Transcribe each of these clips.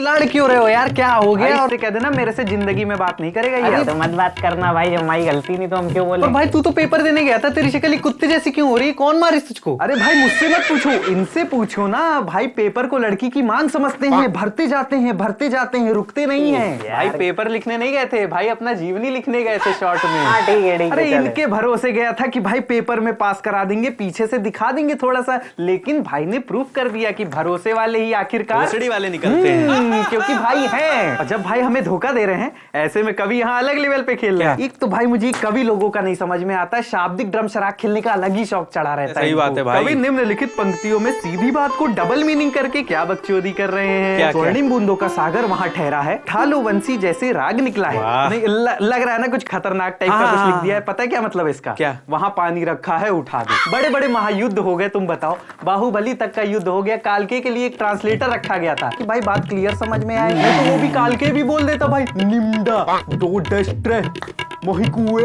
लड़ क्यों रहे हो यार, क्या हो गया? और कह देना मेरे से जिंदगी में बात नहीं करेगा ये। अरे तो मत बात करना भाई, हमारी गलती नहीं तो हम क्यों बोले। और भाई तू तो पेपर देने गया था, तेरी शक्ल कुत्ते जैसी क्यों हो रही है? कौन मारी तुझको? अरे भाई मुझसे मत पूछो, इनसे पूछो ना। भाई पेपर को लड़की की मान समझते हैं, भरते जाते हैं, रुकते नहीं है। भाई पेपर लिखने नहीं गए थे भाई, अपना जीवनी लिखने गए थे शॉर्ट में। ठीक है अरे इनके भरोसे गया था कि भाई पेपर में पास करा देंगे, पीछे से दिखा देंगे थोड़ा सा, लेकिन भाई ने प्रूफ कर दिया कि भरोसे वाले ही आखिरकार भोसड़ी वाले निकलते हैं। क्योंकि भाई है। और जब भाई हमें धोखा दे रहे हैं, ऐसे में कवि यहाँ अलग लेवल पे खेल रहे हैं। एक तो भाई मुझे कवि लोगों का नहीं समझ में आता है, शाब्दिक ड्रम शराक खेलने का अलग ही शौक चढ़ा रहता है। सही बात है भाई। कवि निम्नलिखित पंक्तियों में सीधी बात को डबल मीनिंग करके क्या बकचोदी कर रहे हैं। स्वर्णिम बूंदों का सागर वहाँ ठहरा है, ठालो वंशी जैसे राग निकला है। नहीं लग रहा है ना कुछ खतरनाक टाइप का कुछ लिख दिया है। पता है क्या मतलब इसका? क्या? वहाँ पानी रखा है, उठा दो। बड़े बड़े महायुद्ध हो गए, तुम बताओ, बाहुबली तक का युद्ध हो गया, कालके के लिए एक ट्रांसलेटर रखा गया था कि भाई बात क्लियर समझ में आए। तो वो भी कालके भी बोल देता भाई, निम्डा दो डस्ट्रे मोहिकुए,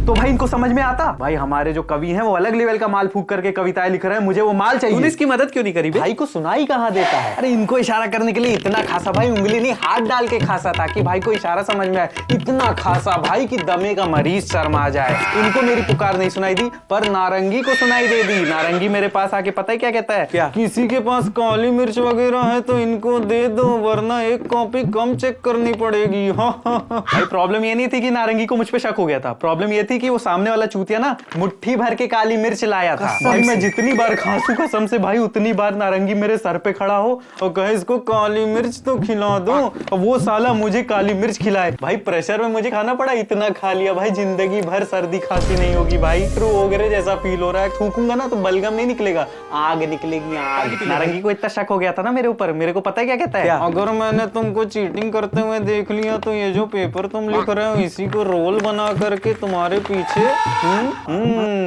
तो भाई इनको समझ में आता। भाई हमारे जो कवि हैं वो अलग लेवल का माल फूक करके कविताएं लिख रहे हैं, मुझे वो माल चाहिए। तूने इसकी मदद क्यों नहीं करी? भाई को सुनाई कहाँ देता है? अरे इनको इशारा करने के लिए इतना खासा भाई, उंगली नहीं हाथ डाल के खासा ताकि भाई को इशारा समझ में आए। इतना खासा भाई कि दमे का मरीज शर्मा जाए। इनको मेरी पुकार नहीं सुनाई दी, पर नारंगी को सुनाई दे दी। नारंगी मेरे पास आके पता है क्या कहता है? क्या? किसी के पास काली मिर्च वगैरह है तो इनको दे दो, वरना एक कॉपी कम चेक करनी पड़ेगी। भाई प्रॉब्लम ये नहीं थी कि नारंगी को मुझ पे शक हो गया था, प्रॉब्लम ये थी कि वो सामने वाला चूतिया ना मुट्ठी भर के काली मिर्च लाया था। भाई मैं जितनी बार खांसू कसम से भाई, उतनी बार नारंगी मेरे सर पे खड़ा हो और कहे इसको काली मिर्च तो खिला दो, और वो साला मुझे काली मिर्च खिलाए। भाई प्रेशर में मुझे खाना पड़ा, इतना खा लिया भाई जिंदगी भर सर्दी खांसी नहीं होगी भाई। ट्रू वगैरह जैसा फील हो रहा है, थूकूंगा ना तो बलगम नहीं निकलेगा, आग निकलेगी आग। नारंगी को इतना शक हो गया था ना मेरे ऊपर, मेरे को पता है क्या कहता है? अगर मैंने तुमको चीटिंग करते हुए देख लिया तो ये जो पेपर तुम लिख रहे हो इसी को रोल बना करके तुम्हारे पीछे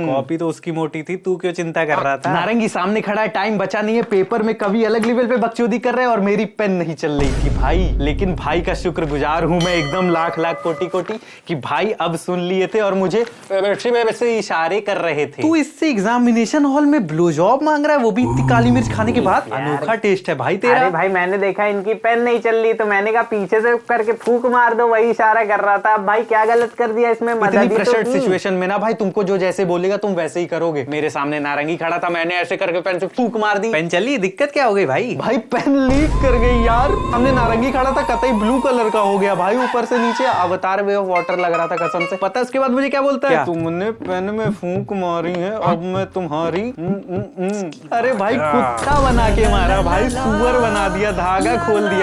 कॉपी तो उसकी मोटी थी, तू क्यों चिंता कर रहा था? नारंगी सामने खड़ा है, टाइम बचा नहीं है, पेपर में कवि अलग लेवल पे बकचोदी कर रहे हैं और मेरी पेन नहीं चल रही थी भाई। लेकिन भाई का शुक्रगुजार हूं मैं एकदम लाख लाख कोटि कोटि कि भाई अब सुन लिए थे और मुझे वैसे इशारे कर रहे थे। तू इससे एग्जामिनेशन हॉल में ब्लो जॉब मांग रहा है, वो भी इतनी काली मिर्च खाने के बाद? अनोखा टेस्ट है भाई तेरा। अरे भाई मैंने देखा इनकी पेन नहीं चल रही तो मैंने कहा पीछे से करके फूंक मार दो, वही इशारा कर रहा था। अब भाई क्या गलत कर दिया इसमें? प्रेशर्ड सिचुएशन में ना भाई तुमको जो जैसे बोलेगा तुम वैसे ही करोगे। मेरे सामने नारंगी खड़ा था, मैंने ऐसे करके पेन से फूंक मार दी, पेन चली, दिक्कत क्या हो गई भाई? भाई पेन लीक कर गई यार। हमने नारंगी खड़ा था, कतई ब्लू कलर का हो गया भाई, ऊपर से नीचे अवतार वे ऑफ वाटर लग रहा था कसम से। पता है उसके बाद मुझे क्या बोलता है? तुमने पेन में फूंक मारी है, अब मैं तुम्हारी अरे भाई कुत्ता बना के मारा भाई, सुअर बना दिया, धागा खोल दिया।